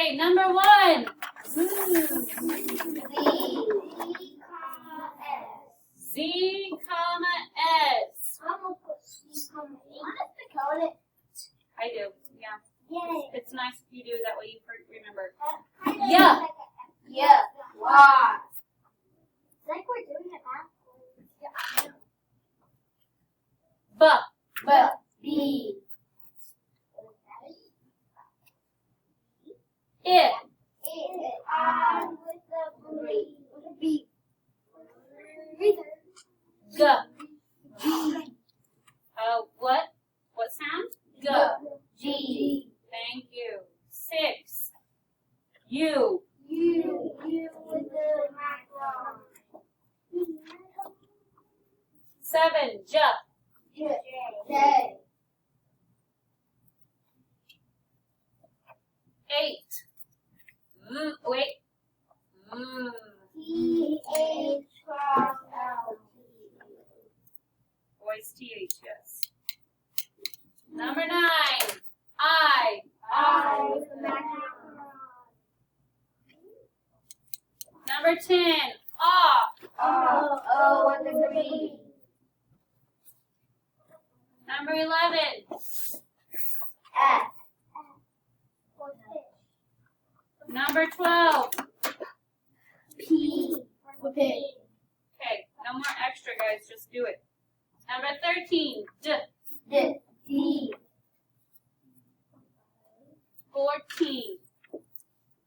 Okay, number 1. Z, comma, S. I'm gonna put C, comma, E. I have to code it. I do, yeah. Yay. It's nice if you do, that way you remember. Yeah. Yeah. Wow. It's like we're doing it backwards. Yeah, I know. B. It. I with the B. G. What? What sound? G. G. Thank you. 6. U. U with the macron. 7. J. J. 8. Wait. T-H cross L. Voice TH, yes. Number 9. I. With the macron. Number 10. Ah. O with the green. Number 11. F. Number 12. P with pig. Okay, no more extra, guys. Just do it. Number 13. D. D. 14.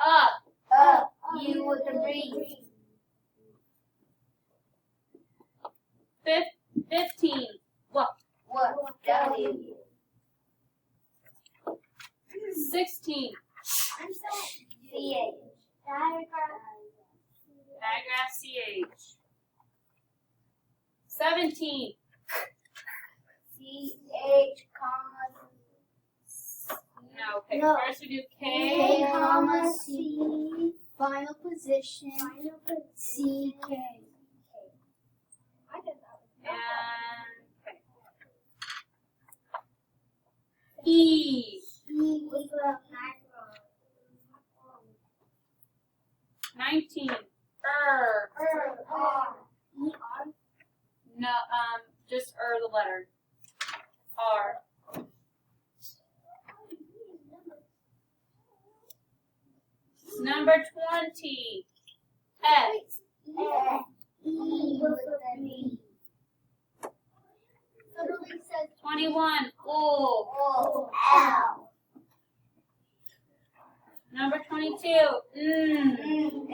Up. U with the green. 15. What? W. 16. I'm so C-H. Diagraph CH. 17. C-H, comma. No, okay. No. First we do K, K. comma, C. Final position. C-K. And okay. E. E with the macron. 19. R. No, just the letter. R. Number 20. S. E with the B. 21. O. L. Number 22. N.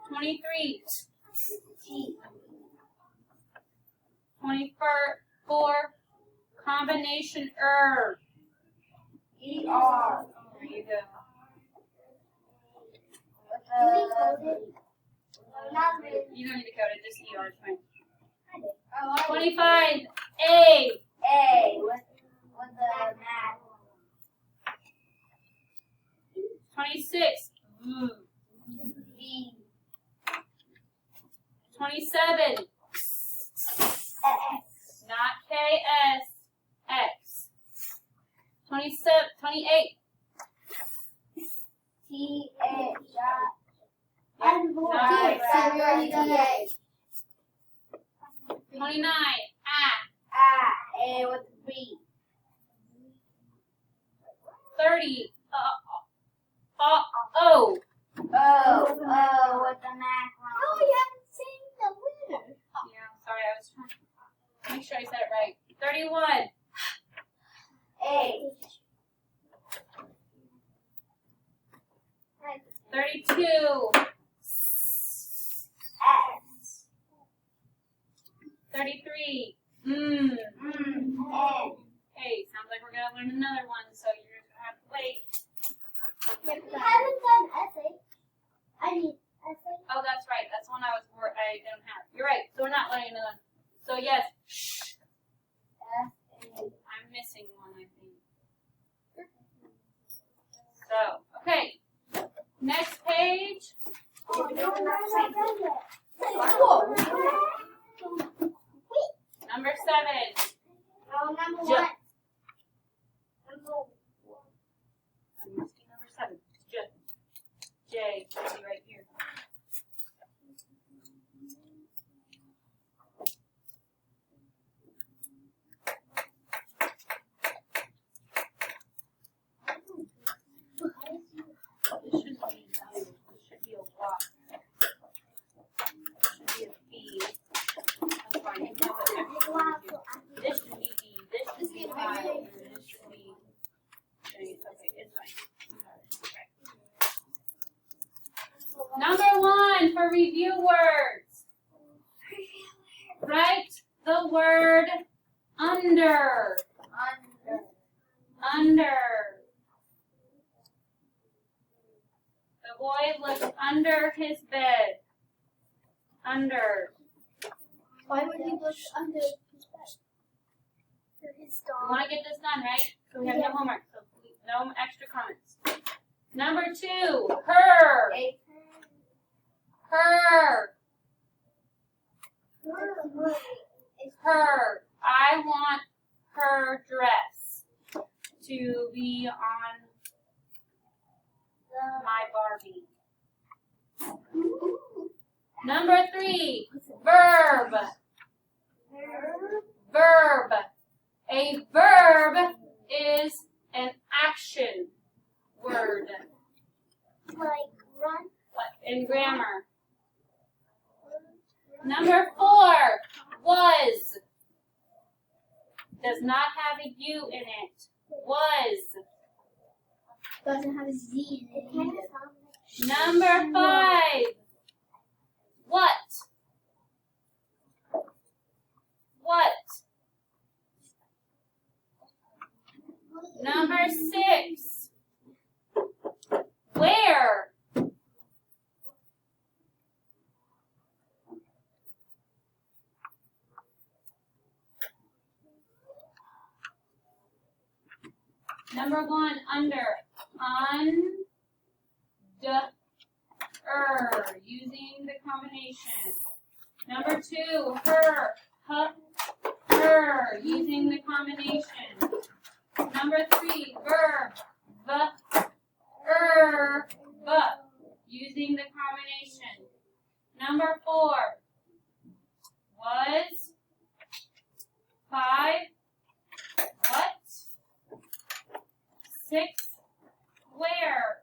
23. T. 24. Combination E-R. There you go. You don't need to code it, just ER is fine. 25. A. With the math. 26. V. 27. X. Not KS. X. 27. 28. T-H. Nine. 29. A with the B. 30. O. O with the macron. Oh, you haven't seen the winner. Yeah, sorry, I was trying to make sure I said it right. 31. A. 32. X. 33. N. Hey, sounds like we're going to learn another one, so you're going to have to wait. We haven't done essay. I mean, essay. Oh, that's right. That's one I don't have. You're right. So we're not learning another one. So yes. I'm missing one, I think. So, okay. Next page. Oh, no, we're not done yet. Number 7. Oh, number J. 1. J. It should be right here. This shouldn't be W. This should be a Y. This should be a B. That's fine. You can have an extra one here. This should be D. This should be Y. And this should be J. Okay, it's fine. Number 1 for review words. Write the word under. Under. The boy looked under his bed. Under. Why would he look under his bed? For his We dog. want to get this done, right? So we have no homework, so no extra comments. Number 2, her. Her. Her. I want her dress to be on my Barbie. Number 3, verb. Verb. A verb is an action word Like run. in grammar. Number 4, was. Does not have a U in it. Was. Doesn't have a Z in it either. Number 5, what? What? Number 6, where? Number 1, under. Using the combination. Number 2, her. Her. Using the combination. Number 3, verb. Using the combination. Number 4, was. 5, what? 6, where?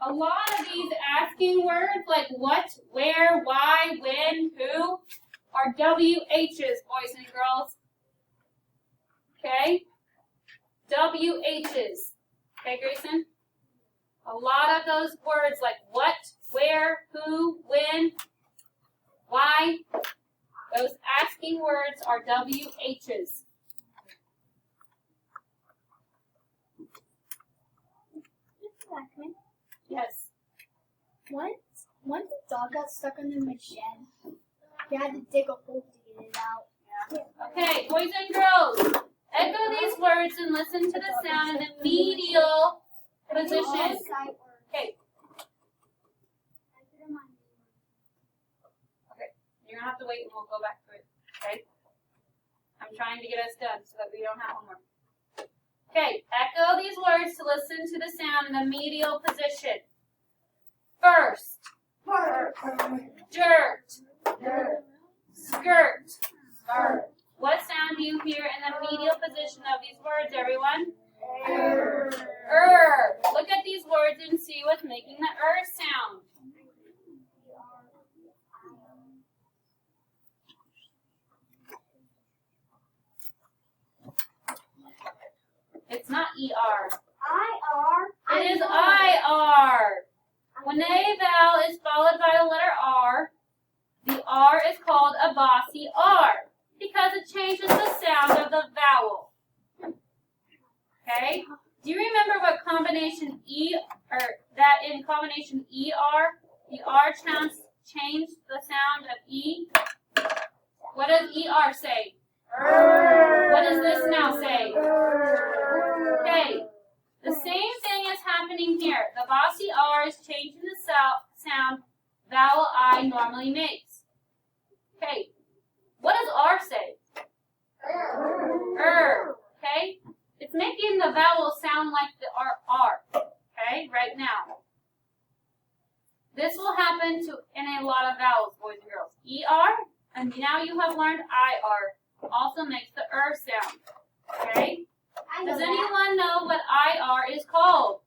A lot of these asking words like what, where, why, when, who are WHs, boys and girls. Okay? WHs. Okay, Grayson? A lot of those words like what, where, who, when, why, those asking words are WHs. Yes. Once a dog got stuck under my shed. We had to dig a hole to get it out. Okay, boys and girls, echo these words and listen to the sound in the medial position. Okay. Okay, you're gonna have to wait and we'll go back to it. Okay? I'm trying to get us done so that we don't have homework. Okay, echo these words to listen to the sound in the medial position. First, dirt, skirt. What sound do you hear in the medial position of these words, everyone? Look at these words and see what's making the sound. It's not ER. It is IR. When a vowel is followed by the letter R, the R is called a bossy R because it changes the sound of the vowel. Okay? Do you remember what combination that in combination ER, the R sounds changed the sound of E? What does ER say? What does this now say? Okay. The same thing is happening here. The bossy R is changing the sound vowel I normally makes. Okay. What does R say? Okay. It's making the vowel sound like the R. Okay, right now. This will happen in a lot of vowels, boys and girls. ER, and now you have learned IR. Also makes the sound. Okay? Does anyone know what IR is called?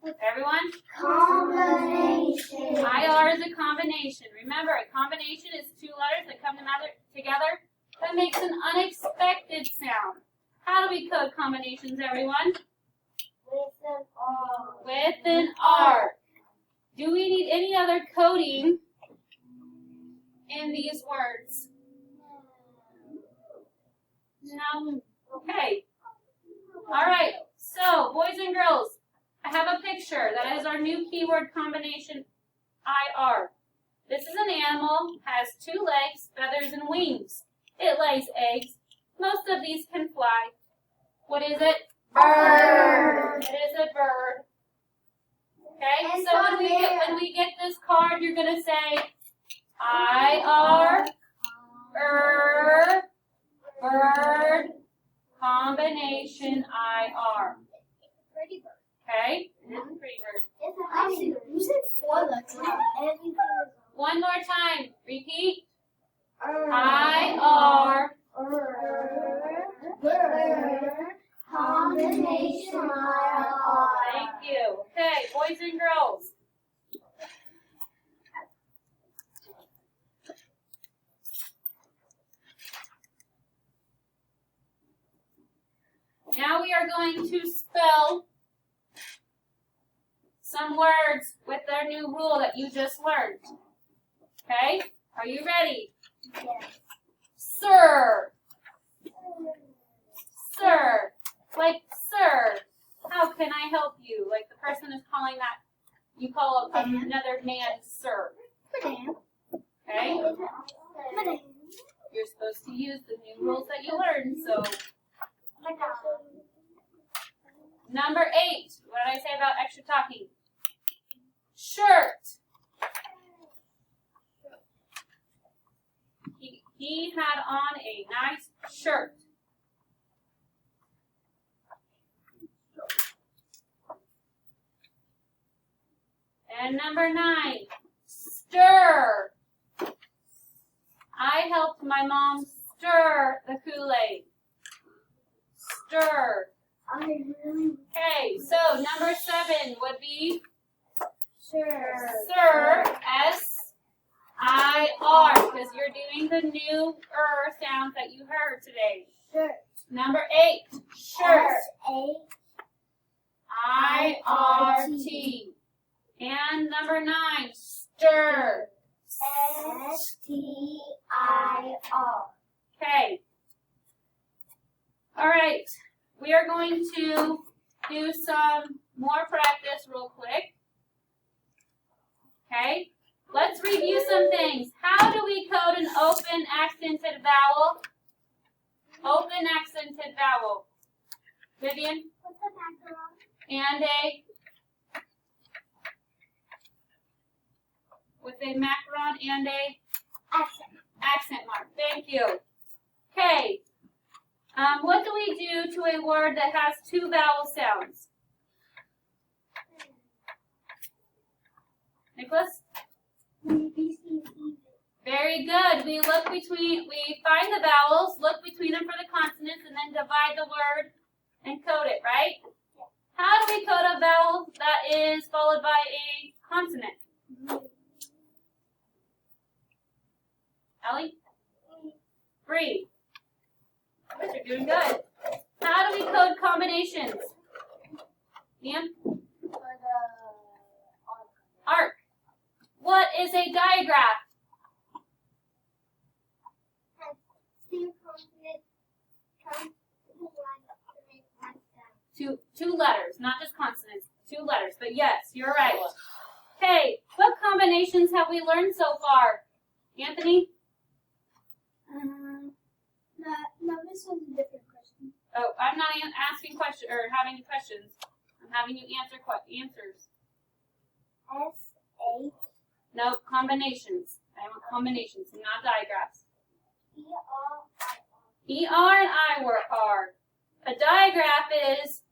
Everyone? Combination. IR is a combination. Remember, a combination is two letters that come together that makes an unexpected sound. How do we code combinations, everyone? With an R. With an R. Do we need any other coding in these words? No. Okay. All right. So, boys and girls, I have a picture that is our new keyword combination, IR. This is an animal, has two legs, feathers, and wings. It lays eggs. Most of these can fly. What is it? Bird. It is a bird. Okay, And so when we get this card, you're gonna say IR, bird, combination IR. Pretty bird. Okay, it is a pretty bird. It's a actually, you said 4 letters. Everything is One more time. Repeat. IR. IR. Combination IR. Thank you. Okay, boys and girls. Now we are going to spell some words with their new rule that you just learned. Okay? Are you ready? Yes. Sir. Sir. Like, sir, how can I help you? Like the person is calling that, you call another man sir. Madam. Okay? Madam. You're supposed to use the new rules that you learned, so. Number 8. What did I say about extra talking? Shirt. He had on a nice shirt. And number 9, stir. I helped my mom stir the Kool-Aid. Stir. Okay, so number 7 would be Sure. sir, S-I-R, because you're doing the new sounds that you heard today. Shirt. Number 8, shirt, S-A-I-R-T. I-R-T. And number 9, stir. S-T-I-R. Okay. All right. We are going to do some more practice real quick. Okay. Let's review some things. How do we code an open accented vowel? Open accented vowel. Vivian? What's the background? And a with a macaron and a accent mark. Thank you. Okay. What do we do to a word that has 2 vowel sounds? Nicholas? Very good. We find the vowels, look between them for the consonants, and then divide the word and code it, right? How do we code a vowel that is followed by a consonant? Ellie? Bree? You guys are doing good. How do we code combinations? Ian? Arc. What is a digraph? Two letters, not just consonants. 2 letters, but yes, you're right. Okay, what combinations have we learned so far? Anthony? No, this was a different question. Oh, I'm not asking questions or having questions. I'm having you answer answers. S-A. No, combinations. I want combinations, not digraphs. E-R-I-R. E-R and I were R. A digraph is